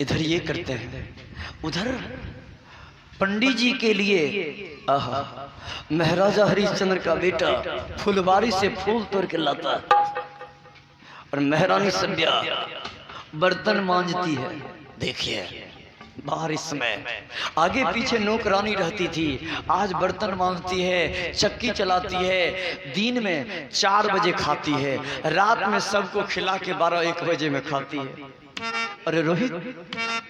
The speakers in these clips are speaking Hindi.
इधर ये करते हैं, उधर पंडित जी के लिए आहा महाराजा हरिश्चंद्र का बेटा फुलवारी से फूल तोड़ के लाता और महारानी सभ्या बर्तन मांजती है। देखिए बाहर इस समय आगे पीछे नौकरानी रहती थी, आज बर्तन मांजती है, चक्की चलाती है, दिन में 4 बजे खाती है, रात में सबको खिला के 12-1 बजे में खाती है। अरे रोहित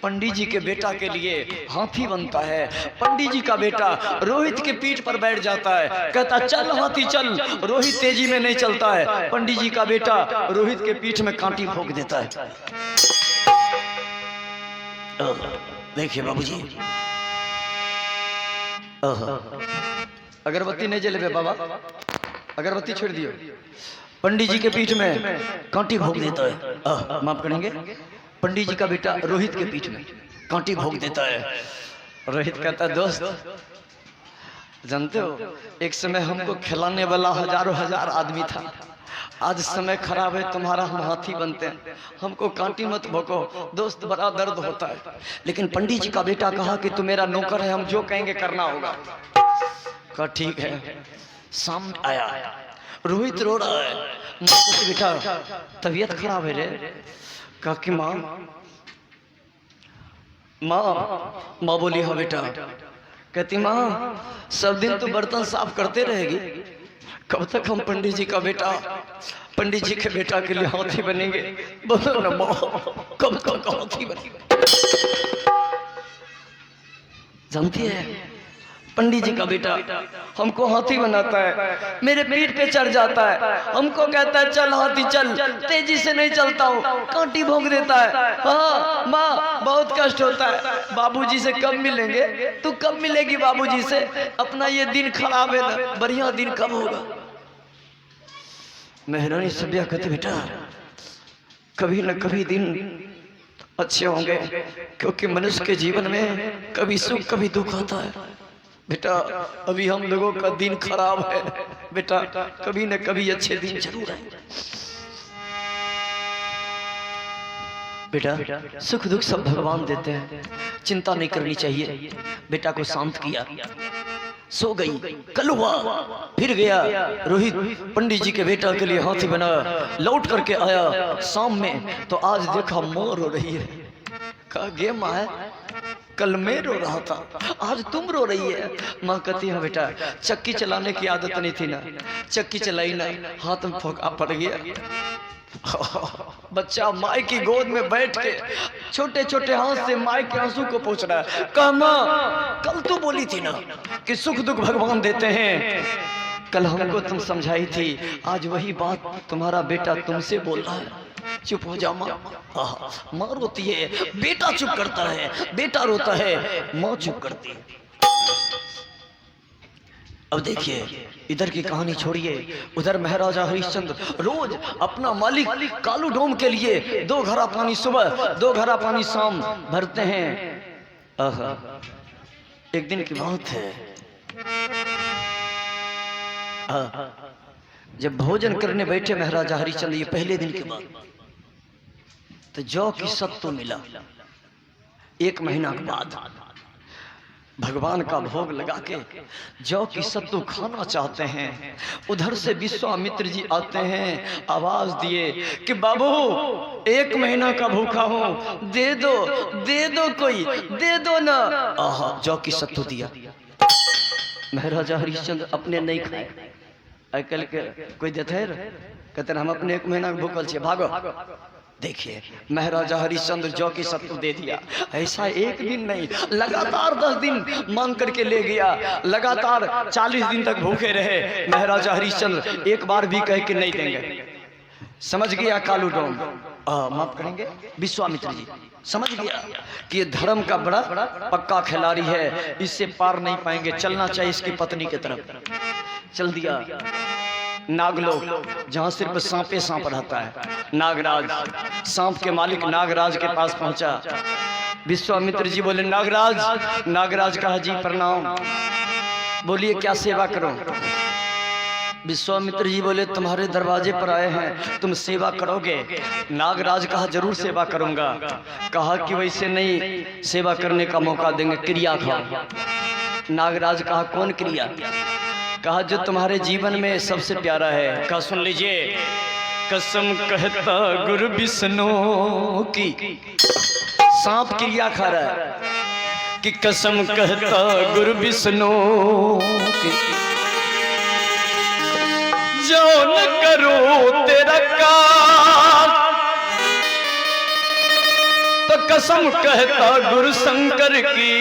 पंडित जी के बेटा के लिए हाथी बनता है, पंडित जी का बेटा रोहित के पीठ पर बैठ जाता है, कहता चल हाथी चल। रोहित तेजी में नहीं चलता है, पंडित जी का बेटा रोहित के पीठ में कांटी ठोक देता है। देखिए बाबूजी, अगरबत्ती नहीं जले बाबा, अगरबत्ती छोड़ दियो। पंडित जी के पीठ में कांटी भोग देता है। माफ करेंगे, पंडित जी का बेटा रोहित के पीठ में कांटी भोग देता है। रोहित कहता है दोस्त जानते हो एक समय हमको खिलाने वाला हजारों हजार आदमी था, आज समय खराब है तुम्हारा, हम हाथी बनते हैं, हमको कांटी मत भोको। दोस्त बड़ा दर्द होता है, लेकिन पंडित जी का बेटा कहा कि तू मेरा नौकर है, हम जो कहेंगे करना होगा। कहा ठीक है। शाम आया, रोहित रो रहा है, बेटा तबीयत खराब है रे। कहा कि माँ माँ बोली हाँ बेटा। कहती माँ सब दिन तो बर्तन साफ करते रहेगी, कब तक हम पंडित जी का बेटा, पंडित जी के बेटा के लिए हाथी बनेंगे? बोलो ना माँ, कब तक हाथी बनेंगे? जानती है पंडित जी का बेटा हमको हाथी बनाता है, मेरे पीठ पे चढ़ जाता है, हमको कहता है चल हाथी चल, तेजी से नहीं चलता हूँ, कांटी भोंक देता है। हाँ माँ बहुत कष्ट होता है, बाबूजी से कब मिलेंगे? तू कब मिलेगी बाबूजी से? अपना ये दिन खराब है ना, बढ़िया दिन कब होगा? महारानी सभ्या कहती बेटा कभी न कभी दिन अच्छे होंगे, क्योंकि मनुष्य के जीवन में कभी सुख कभी दुख आता है। बेटा अभी हम लोगों का दिन खराब है, बेटा कभी न कभी अच्छे दिन जरूर आएंगे। बेटा सुख दुख सब भगवान देते हैं, चिंता नहीं करनी चाहिए। बेटा को शांत किया, सो गई। कल हुआ फिर गया, रोहित पंडित जी के बेटा के लिए हाथी बना, लौट करके आया शाम में, तो आज देखा माँ रो रही है। कहा गे माँ कल मैं रो रहा था, आज तुम रो रही है। माँ कहती है बेटा चक्की चलाने की आदत नहीं थी ना, चक्की चलाई ना, हाथ में फोका पड़ गया। बच्चा माई की गोद में बैठ के छोटे छोटे हाथ से माई के आंसू को पोंछ रहा है। कहा माँ कल तो बोली थी ना कि सुख दुख भगवान देते हैं, कल हमको तुम समझाई थी, आज वही बात तुम्हारा बेटा तुमसे बोल रहा है। चुप हो जाओ माँ। माँ रोती है, बेटा चुप करता है, बेटा रोता है, माँ चुप करती है। अब देखिए इधर की कहानी छोड़िए, उधर महाराजा हरिश्चंद्र रोज अपना मालिक कालू डोम के लिए 2 घड़ा पानी सुबह 2 घड़ा पानी शाम भरते हैं। एक दिन की बात है, जब भोजन करने बैठे महाराजा हरिश्चंद्र, ये पहले दिन के बाद, तो जौ की सत्तू मिला। 1 महीना के बाद भगवान का भोग लगा के जौ की सत्तू खाना चाहते हैं। उधर से विश्वामित्र जी आते हैं, आवाज दिए कि बाबू 1 महीना का भूखा हूं, दे दो कोई दे दो ना। आहा जौ की सत्तू दिया। महाराजा हरिश्चंद्र अपने नहीं खाए, आजकल के कोई देते है, कहते हम अपने 1 महीना भूखल छे, भागो। देखिए महाराजा हरिश्चंद्र जौ की सत्तू दे दिया। ऐसा 1 दिन नहीं, लगातार 10 दिन मांग करके ले गया, लगातार 40 दिन तक भूखे रहे महाराजा हरिश्चंद्र, एक बार भी कह के नहीं देंगे। समझ गया कालू डोम, माफ करेंगे विश्वामित्र जी समझ गया कि ये धर्म का बड़ा पक्का खिलाड़ी है, इससे पार नहीं पाएंगे, चलना चाहिए इसकी पत्नी की तरफ। चल दिया। नागलोक जहां सिर्फ सांपे सांप रहता है, नागराज सांप के मालिक नागराज के पास पहुंचा। विश्वामित्र जी बोले नागराज। नागराज कहा जी प्रणाम, बोलिए क्या सेवा करूं? विश्वामित्र जी बोले तुम्हारे दरवाजे पर आए हैं, तुम सेवा करोगे? नागराज कहा जरूर सेवा करूंगा। कहा कि वैसे नहीं, सेवा करने का मौका देंगे, क्रिया खाओ। नागराज कहा कौन क्रिया? कहा जो तुम्हारे जीवन में सबसे प्यारा है। कहा सुन लीजिए, कसम कहता गुरु विष्णु की, सांप क्रिया खा रहा है कि कसम कहता गुरु विष्णु की, जो न करो तेरा काम, तो कसम कहता गुरु शंकर की,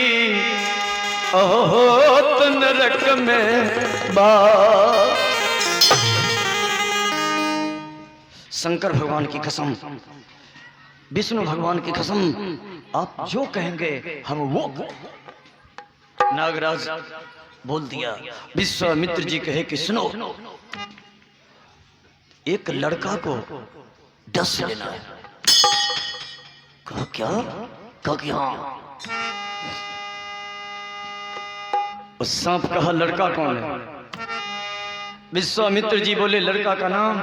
ओहो तो नरक में बाप। शंकर भगवान की कसम, विष्णु भगवान की कसम, आप जो कहेंगे हम वो। नागराज बोल दिया। विश्वामित्र जी कहे कि सुनो, एक लड़का को डस लेना है। कहा क्या? कहा कि हाँ। उस सांप कहा लड़का कौन है? विश्वामित्र जी बोले लड़का का नाम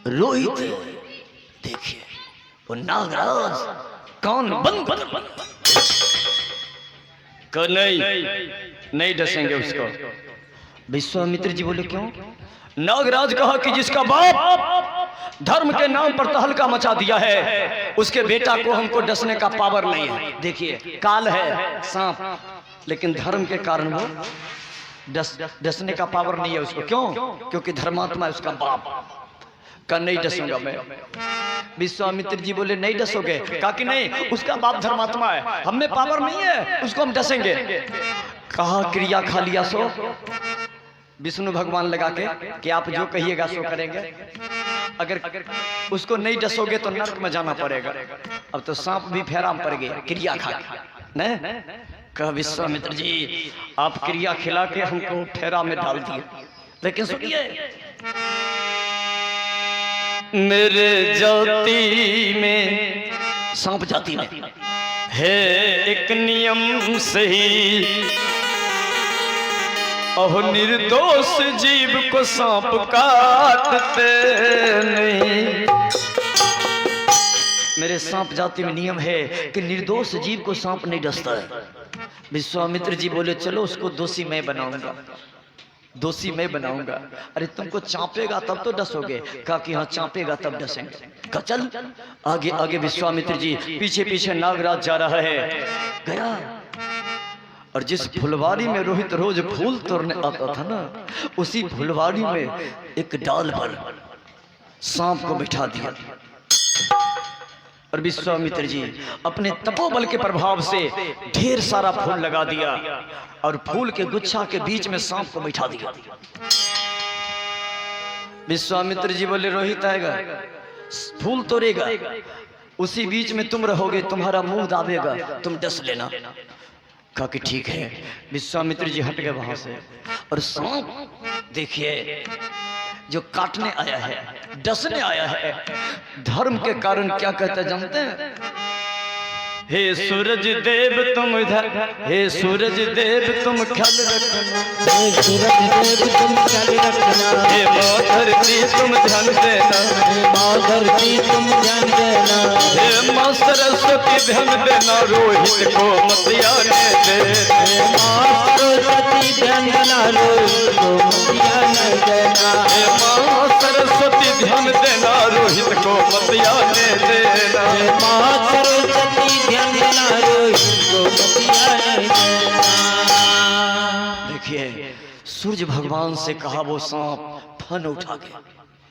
रोहित है। देखिए वो नागराज कौन बंद कर, नहीं डसेंगे उसको। विश्वामित्र जी बोले क्यों? नागराज कहा कि जिसका बाप धर्म के नाम पर तहलका मचा दिया है, उसके बेटा को हमको डसने का पावर नहीं है। देखिए काल है सांप, लेकिन धर्म के कारण वो डसने का पावर नहीं है उसको। क्यों? क्योंकि धर्मात्मा है उसका बाप। का नहीं डसूंगा मैं। विश्वामित्र जी बोले नहीं डसोगे? कहा कि नहीं, उसका बाप धर्मात्मा है, हमें पावर नहीं है, उसको हम डसेंगे। कहा क्रिया खा लिया सो विष्णु भगवान लगा के कि आप जो कहिएगा सो करेंगे। अगर उसको नहीं डसोगे तो नरक में जाना पड़ेगा। अब तो सांप भी फेरा में पड़ गया क्रिया खा के। कहा विश्वामित्र जी आप क्रिया खिला के हमको फेरा में डाल दिए, लेकिन सुनिए मेरे जाति में, सांप जाति में है एक नियम सही, ओह निर्दोष जीव को सांप काटते नहीं। मेरे सांप जाति में नियम है कि निर्दोष जीव को सांप नहीं डसता है। विश्वामित्र जी बोले चलो उसको दोषी मैं बनाऊंगा, दोषी मैं बनाऊंगा। अरे तुमको चापेगा तब तो डसोगे? कहा कि हाँ चापेगा तब डसेंगे। कहा चल आगे आगे। विश्वामित्र जी पीछे पीछे नागराज जा रहा है। गया और जिस फुलवारी में रोहित रोज फूल तोड़ने आता था ना, उसी फुलवारी में एक डाल पर सांप को बिठा दिया। और विश्वामित्र जी अपने तपोबल के प्रभाव से ढेर सारा फूल लगा दिया और फूल के गुच्छा के बीच में सांप को बिठा दिया। विश्वामित्र जी बोले रोहित आएगा, फूल तोड़ेगा, उसी बीच में तुम रहोगे, तुम्हारा मुंह दाबेगा, तुम डस लेना। कहा कि ठीक है। विश्वामित्र जी हट गए वहां से। और सांप देखिए जो काटने आया है, डसने आया है, धर्म के कारण क्या कहते जानते हैं? हे सूरज देव तुम इधर, हे सूरज देव तुम ख्याल रखना, हे सूरज देव तुम ख्याल रखना, हे माँ धरती तुम ध्यान देना, हे माँ धरती तुम ध्यान देना, हे माँ सरस्वती ध्यान देना, रोहित को मत आने दे, हे माँ सरस्वती ध्यान देना, रोहित को मत आने देना, हे माँ सरस्वती ध्यान देना, रोहित को मत आने देना, हे माँ सरस्वती ध्यान देना, रोहित को मत आने देना। देखिए सूर्य भगवान से कहा वो सांप फन उठा के,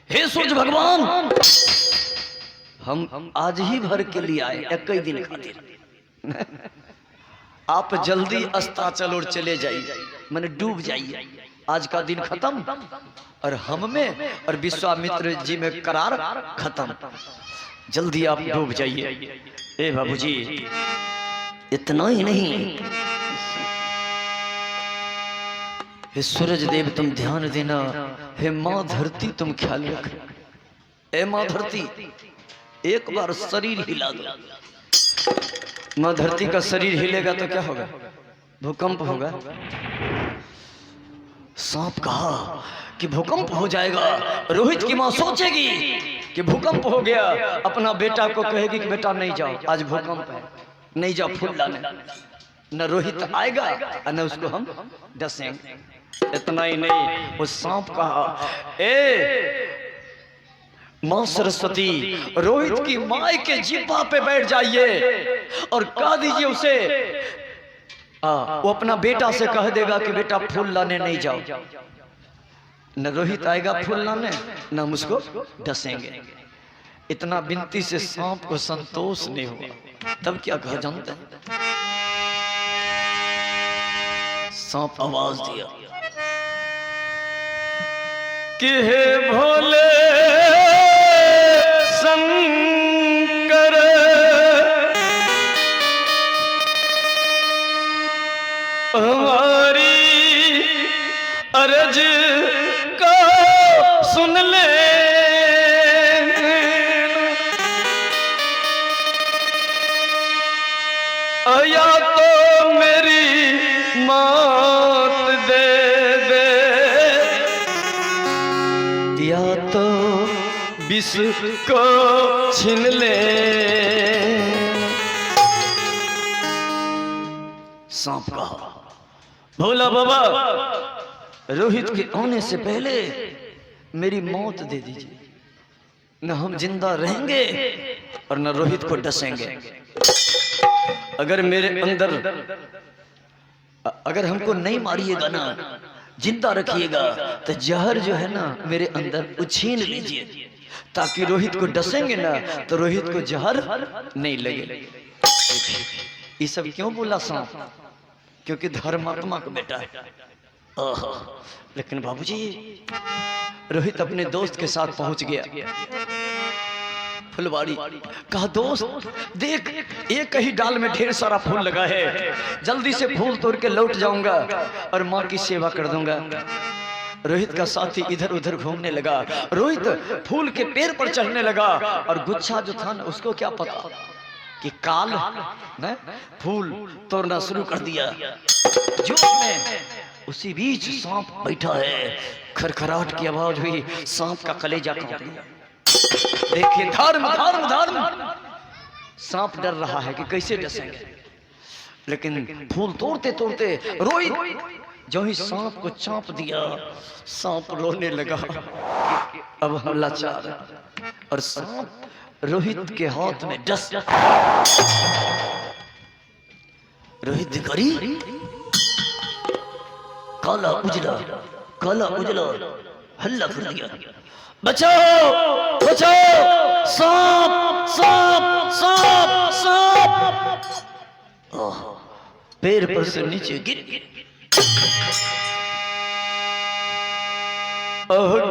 हे सूर्य भगवान हम आज ही भर के लिए आए, एक ही दिन खातिर, आप जल्दी अस्ताचल और चले जाइए, मैंने डूब जाइए, आज का दिन खत्म और हम में और विश्वामित्र जी में करार खत्म, जल्दी आप डूब जाइए। ए बाबूजी इतना ही नहीं, हे सूरज देव तुम ध्यान देना, हे माँ धरती तुम ख्याल रखना, हे माँ धरती एक बार शरीर हिला दो। माँ धरती का शरीर हिलेगा तो क्या होगा? भूकंप होगा। सांप कहा कि भूकंप हो जाएगा। रोहित की माँ सोचेगी कि भूकंप हो गया, अपना बेटा को कहेगी कि बेटा नहीं जाओ, आज भूकंप है, नहीं जाओ फूल लाने। न रोहित आएगा और न उसको हम डसेंगे। इतना ही नहीं, वो सांप कहा, ए मां सरस्वती, रोहित की माँ के जिब्बा पे बैठ जाइए और कह दीजिए उसे, वो अपना बेटा से कह देगा कि बेटा फूल लाने नहीं जाओ। न रोहित आएगा फूल लाने, न हम उसको डसेंगे। इतना विनती से सांप को संतोष नहीं हुआ। तब क्या कहा जानते हैं? सांप आवाज दिया कि हे भोले शंकर, हमारी अर्ज को सुन ले, या तो मेरी मौत दे दे, या तो विष को छीन ले। सांप कहा, भोला बाबा, रोहित के आने से पहले मेरी मौत दे दीजिए, न हम जिंदा रहेंगे और न रोहित को डसेंगे। अगर मेरे अंदर, अगर हमको नहीं मारिएगा ना, जिंदा रखिएगा, तो जहर जो है ना मेरे अंदर उछीन लीजिए, ताकि रोहित को डसेंगे ना तो रोहित को जहर नहीं लगे। ये सब क्यों बोला सांप? क्योंकि धर्मात्मा का बेटा है। लेकिन बाबूजी, रोहित अपने दोस्त के साथ पहुंच गया फुलवाड़ी। कहा, दोस्त देख, एक ही डाल में ढेर सारा फूल लगा है, जल्दी से फूल तोड़ के लौट जाऊंगा और माँ की सेवा कर दूंगा। रोहित का साथी इधर उधर घूमने लगा। रोहित फूल के पेड़ पर चढ़ने लगा और गुच्छा जो था ना, उसको क्या पता कि काल ने फूल तोड़ना शुरू कर दिया। जो में उसी बीच सांप बैठा है। खरखराहट की आवाज हुई, सांप का कलेजा कांप गया। देखिए, धर्म धर्म धर्म, सांप डर रहा है कि कैसे डसेंगे। लेकिन फूल तोड़ते तोड़ते रोहित जो ही सांप को चांप दिया, सांप रोने लगा कि अब हम लाचार हैं। और सांप रोहित के हाथ में डस, रोहित दिखारी काला उजला हल्ला कर दिया, बचाओ बचाओ, सांप सांप सांप सांप। पैर पर से नीचे गिर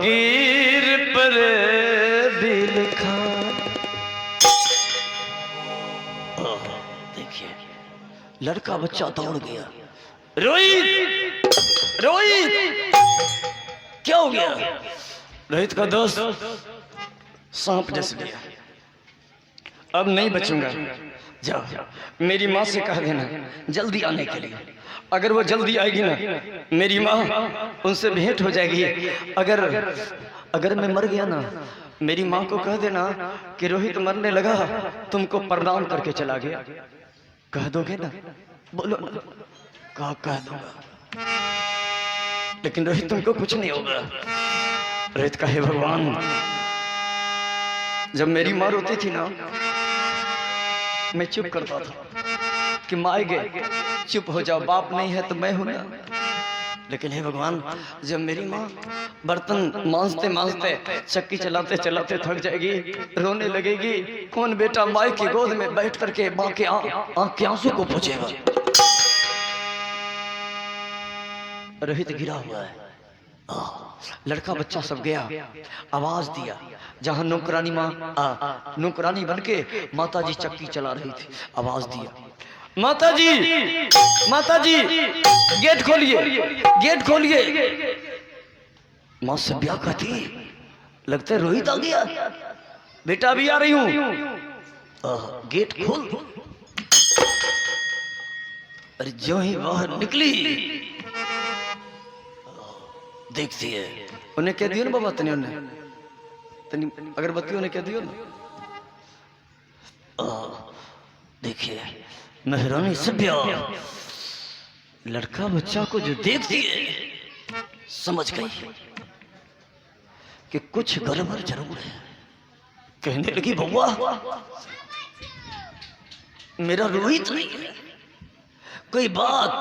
गिर पर दिल खा। देखिए, लड़का बच्चा दौड़ गया। रोहित रोहित, क्या हो गया? रोहित का दोस्त सांप डस गया, अब नहीं बचूंगा। जाओ, मेरी माँ से कह देना जल्दी आने के लिए। अगर वो जल्दी आएगी ना, मेरी माँ उनसे भेंट हो जाएगी। अगर मैं मर गया ना, मेरी माँ को कह देना कि रोहित मरने लगा, तुमको प्रणाम करके चला गया। कह दोगे ना? बोलो ना। कह दूंगा, लेकिन रोहित तुमको कुछ नहीं होगा। रोहित का, हे भगवान, जब मेरी माँ रोती थी ना, मैं चुप करता था कि माँ गए, चुप हो जाओ, बाप नहीं है तो मैं हूं ना। लेकिन हे भगवान, जब मेरी माँ बर्तन मांजते मांजते, चक्की चलाते चलाते थक जाएगी, रोने लगेगी, कौन बेटा माँ की गोद में बैठ करके माँ के आंख के आंसू को पोंछेगा? रोहित गिरा हुआ है। लड़का बच्चा सब गया, आवाज दिया। जहां नौकरानी नौकरानी बनके माता जी चक्की चला रही थी, आवाज दिया, माता जी गेट खोलिए, गेट खोलिए। माँ से ब्याह का थी, लगता है रोहित आ गया। बेटा भी आ रही हूं, गेट खोल। अरे जो ही बाहर निकली, देखती है। उन्हें कह दियो ना बाबा, तने उन्हें तनी अगरबत्ती उन्हें कह दियो ना। देखिए महारानी सभ्या लड़का बच्चा को जो देखती है समझ गई कि कुछ गड़बड़ जरूर है। कहने लगी बउआ मेरा रोहित नहीं है, कोई बात।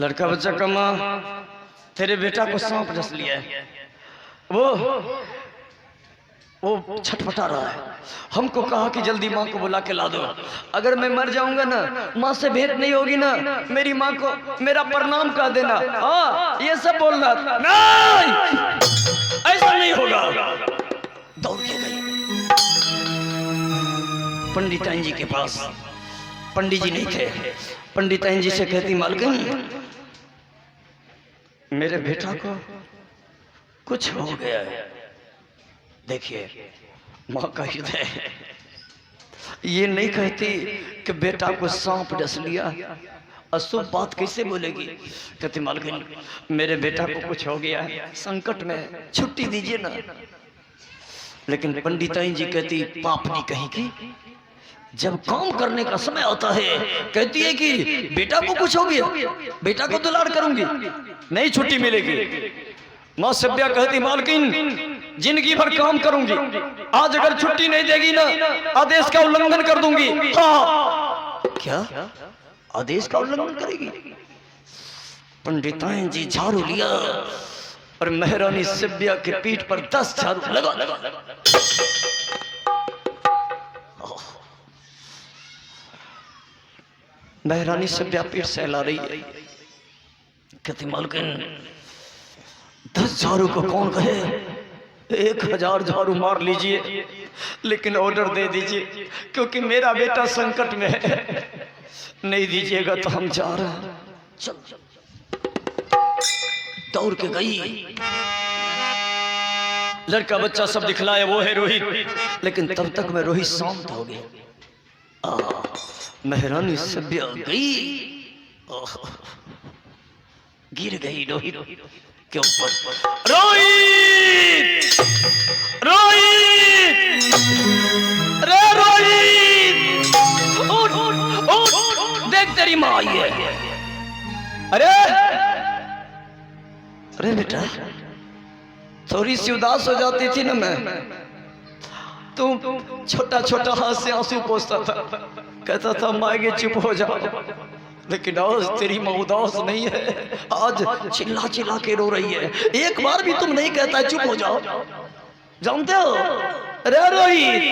लड़का बच्चा का मां तेरे बेटा को सांप डस लिया है, वो छटपटा रहा है। हमको कहा कि जल्दी माँ को बुला के ला दो, अगर मैं मर जाऊंगा ना माँ से भेंट नहीं होगी ना, मेरी माँ को मेरा प्रणाम कर देना। हाँ ये सब बोलना नहीं, ऐसा नहीं होगा। दौड़ के गई पंडिताइन जी के पास। पंडित जी नहीं थे। पंडिताइन जी से कहती मालकिन मेरे बेटा को कुछ हो गया है। देखिए माँ का हृदय ये नहीं कहती कि बेटा को सांप डस लिया, अशुभ बात कैसे बोलेगी। कहती मालकिन मेरे बेटा को कुछ हो गया है, संकट में, छुट्टी दीजिए ना। लेकिन पंडिताइन जी कहती पाप नहीं कहेगी, जब काम करने का समय आता है कहती है कि बेटा को कुछ हो गया, बेटा को दुलार करूंगी, नहीं छुट्टी मिलेगी। माँ सभ्या कहती मालकिन जिंदगी भर काम करूंगी, आज अगर छुट्टी नहीं देगी ना आदेश का उल्लंघन कर दूंगी। हाँ क्या आदेश का उल्लंघन करेगी। पंडिताइन जी झाड़ू लिया और महारानी सभ्या के पीठ पर 10 झाड़ू लगा लगा लगा। महारानी सभ्या पीठ सहला रही है। कहती मालकिन 10 झाड़ू को कौन कहे, 1000 झाड़ू मार लीजिए, लेकिन ऑर्डर दे दीजिए क्योंकि मेरा बेटा संकट में है, नहीं दीजिएगा तो हम जा रहे हैं। चल दौड़ के गई। लड़का बच्चा सब दिखलाया वो है रोहित, लेकिन तब तक मैं रोहित शांत हो गया। महारानी सभ्या गई, गिर गई रोहित के ऊपर। रोहित रोहित रे रोहित उठ उठ, देख तेरी माँ आई है। अरे अरे बेटा थोड़ी सी उदास हो जाती थी ना मैं, तुम छोटा छोटा हाथ से आंसू पोंछता था, कहता था मांगे चुप हो जाओ, लेकिन आज तेरी माँ उदास नहीं है, आज चिल्ला चिल्ला के रो रही है। एक बार भी तुम नहीं कहता चुप हो जाओ, जानते हो। अरे रोहित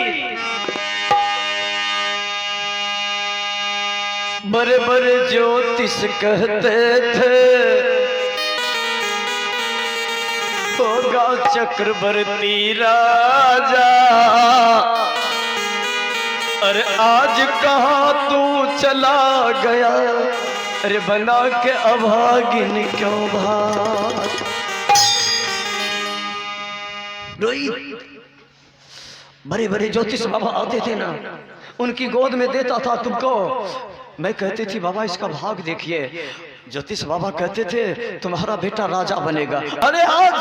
बड़े बड़े ज्योतिष कहते थे होगा चक्रवर्ती राजा, अरे आज कहाँ तू चला गया, अरे बना के अभागिन क्यों भाग। रोहित बड़े बड़े ज्योतिष बाबा आते थे ना, उनकी गोद में देता था तुमको, मैं कहती थी बाबा इसका भाग देखिए। ज्योतिष बाबा कहते थे तुम्हारा बेटा राजा बनेगा। अरे आज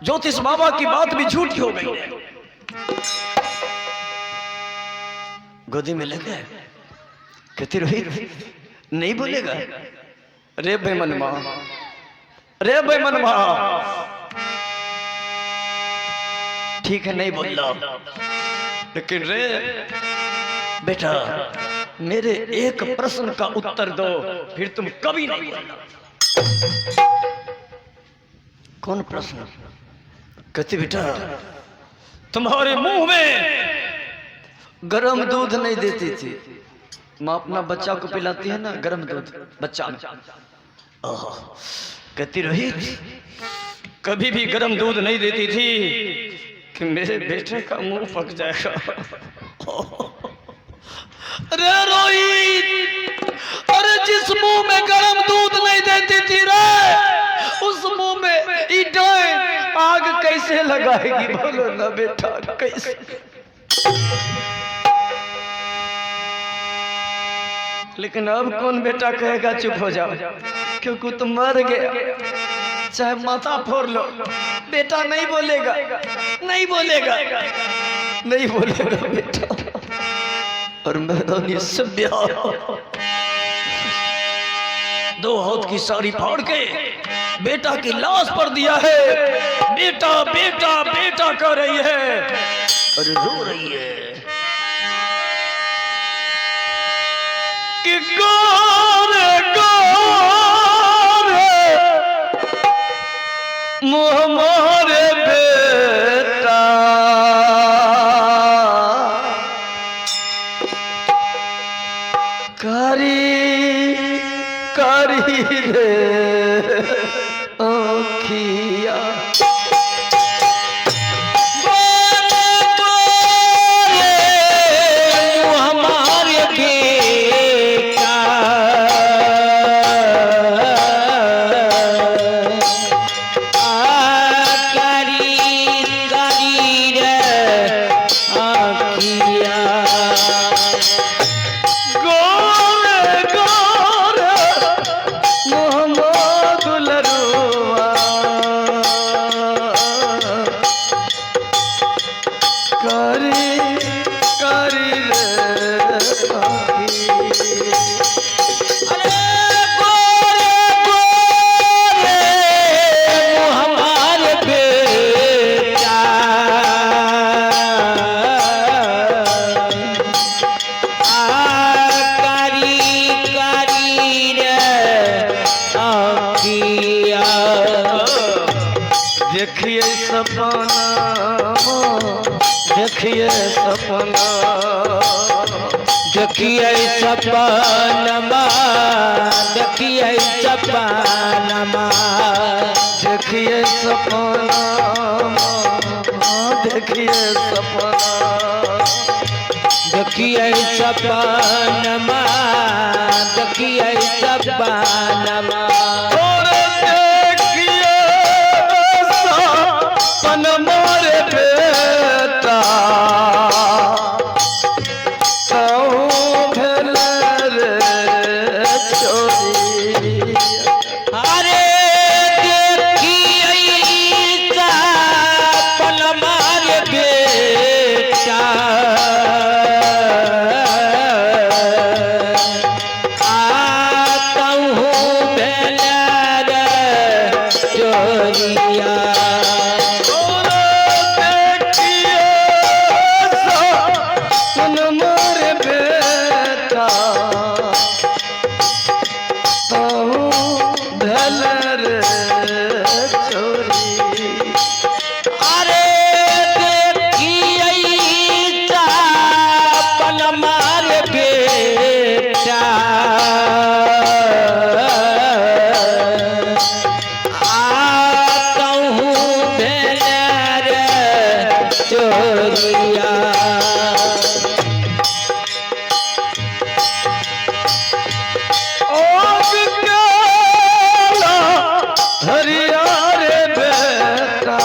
ज्योतिष बाबा की बात भी झूठी हो गई। गोदी में लगे कहती रोहित नहीं बोलेगा। रे बेमनमा, रे बेमनमा, ठीक है नहीं बोल रहा, लेकिन रे बेटा मेरे एक प्रश्न का उत्तर दो, फिर तुम कभी नहीं बोलना। कौन प्रश्न। कहती बेटा तुम्हारे मुंह में गरम दूध नहीं देती थी, माँ अपना बच्चा को पिलाती है ना गरम दूध बच्चा में। कहती रोहित कभी भी गरम दूध नहीं देती थी कि मेरे बेटे का मुंह पक जाएगा। अरे रोहित, अरे जिस मुंह में गरम दूध नहीं देती थी रे, उस मुंह में ईंटें आग कैसे लगाएगी बोलो ना बेटा, कैसे। लेकिन अब कौन बेटा कहेगा चुप हो जाओ। क्योंकि तुम मर गया, चाहे माथा फोड़ लो, बेटा नहीं बोलेगा, नहीं बोलेगा, नहीं बोलेगा बेटा। और मैदानी से ब्याह दो हाथ की साड़ी फाड़ के बेटा की लाश पर दिया है। बेटा बेटा बेटा कर रही है और रो रही है कि गोरे गोरे मोह मोरे बेटा, कारी रे आँखिया। हमारे बेटा कारी कारी रे आँखिया। देखिए सपना, देखिए सपना, देखिए सपनमा, देखिए सपनमा, देखिए सपना, देखिए सपना, देखिए सपनमा, देखिए सपनमा। मोरे बेटा भेल रे चोरी। अरे देखिए सपनमा रे बेटा कहूँ भेल रे चोरिया। मोरे बेटा भेल रे चोरी। अरे देखिए सपनमा रे बेटा कहूँ भेल रे चोरिया। हरिया रे बेटा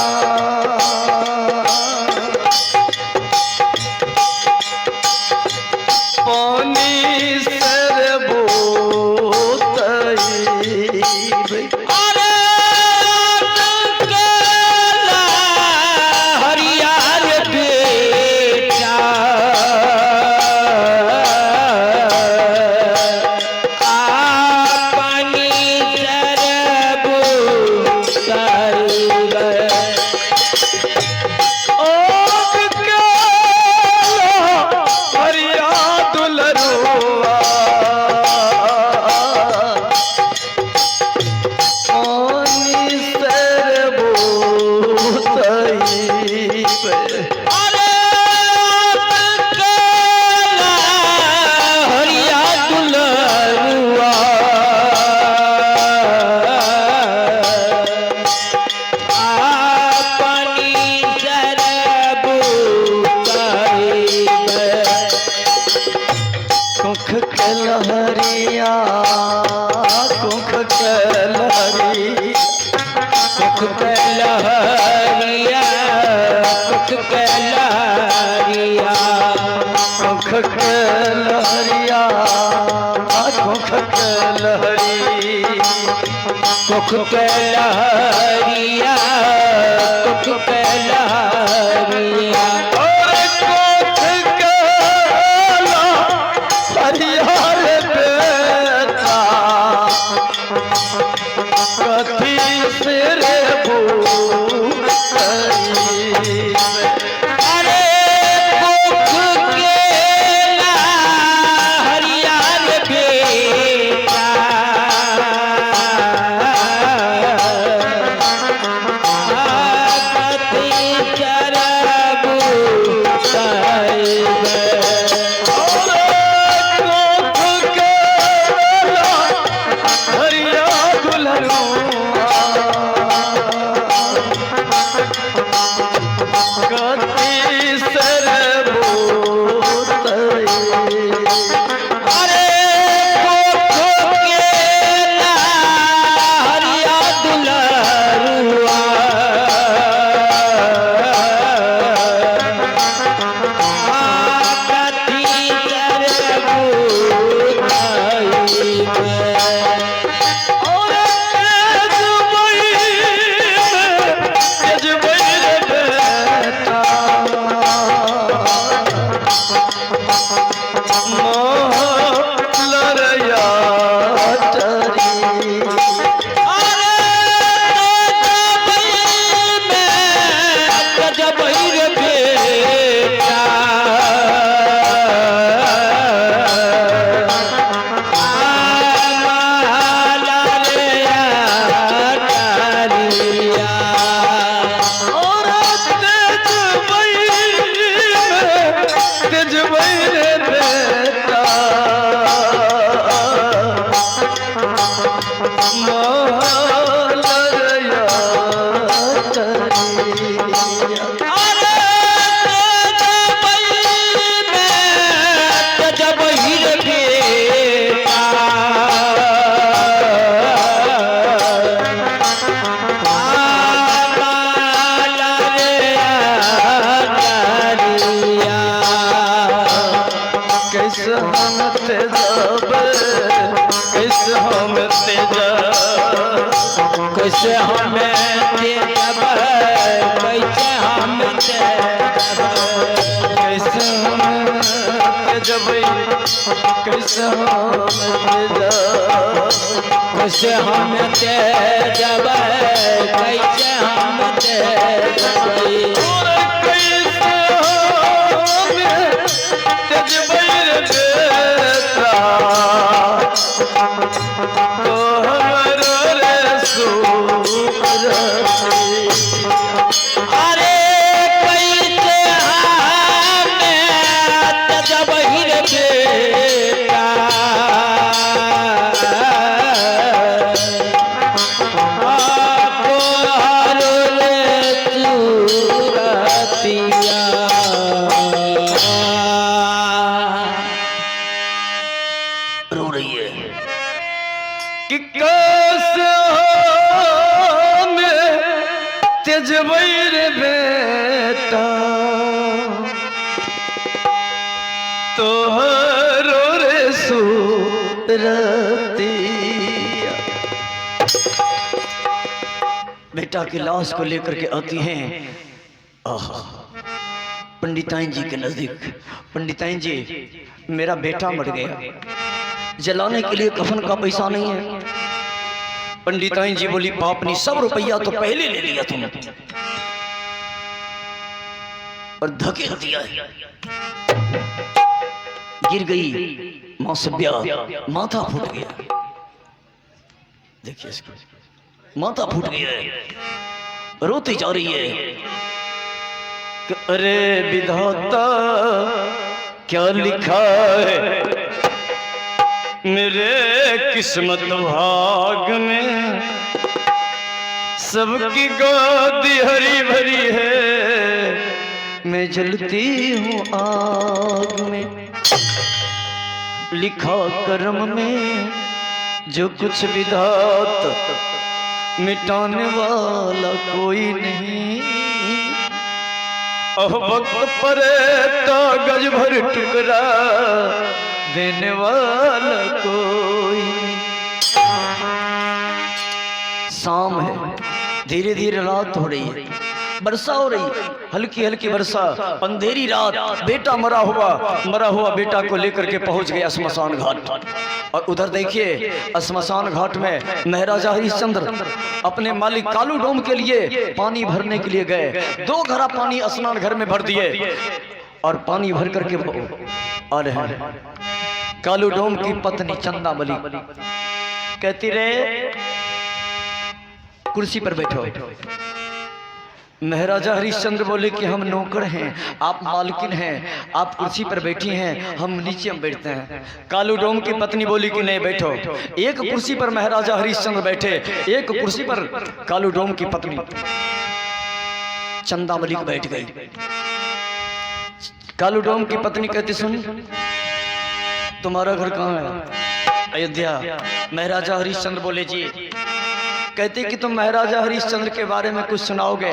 पानी से बोतई। अरे हरिया रे बेटा पानी लहरिया कुख के लहरी, कुख के लहरिया, कुख के लहरिया, कुख के लहरिया, कुख के लहरी। सुख के लहरिया सुख के लहरिया कैसे हम तेजब कैसे हम कैसे हम तेजब कैसे हम तेजब अरे कैसे हमें जब हिर बेटा आपको हर सूरतिया रो रही है कि कैसे तेजबैर बेटा तोहरो रे सूरतिया। बेटा की लाश को लेकर के आती हैं पंडिताइन जी के नजदीक। पंडिताइन जी, मेरा बेटा मर गया, जलाने के लिए कफन का पैसा नहीं है। पंडिताइन जी बोली, पापनी सब रुपया तो पहले ले लिया तुमने और धकेल दिया है। गिर गई मौसब्या, माथा फूट गया। देखिए इसको, माथा फूट गया है, रोती जा रही है कि अरे विधाता क्या लिखा है मेरे किस्मत भाग में, सबकी गोदी हरी भरी है, मैं जलती हूँ आग में। लिखा कर्म में जो कुछ विधाता, मिटाने वाला कोई नहीं। वक्त पर कागज भर टुकड़ा देने वाला कोई। धीरे धीरे रात हो रही है, वर्षा हो रही, हल्की हल्की वर्षा, अंधेरी रात। बेटा मरा हुआ बेटा को लेकर के पहुंच गया श्मशान घाट। और उधर देखिए श्मशान घाट में महाराजा हरिश्चंद्र अपने मालिक कालू डोम के लिए पानी भरने के लिए गए। 2 घड़ा पानी स्नान घर में भर दिए और पानी भर करके आ रहे हैं। कालू डोम की पत्नी चंदावली कहती रहे कुर्सी पर बैठो। महाराजा हरिश्चंद्र बोले कि हम नौकर हैं, आप मालकिन हैं, आप कुर्सी पर बैठी हैं, हम नीचे हम बैठते हैं। कालू डोम की पत्नी बोली कि नहीं बैठो। एक कुर्सी पर महाराजा हरिश्चंद्र बैठे, एक कुर्सी पर कालू डोम की पत्नी चंदावली बैठ गई। कालू डोम की पत्नी कहती सुन तुम्हारा घर कहाँ है? अयोध्या। महाराजा हरिश्चंद्र बोले जी। कहते कि तुम महाराजा हरिश्चंद्र के बारे में कुछ सुनाओगे?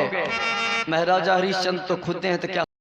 महाराजा हरिश्चंद्र तो खुद हैं तो क्या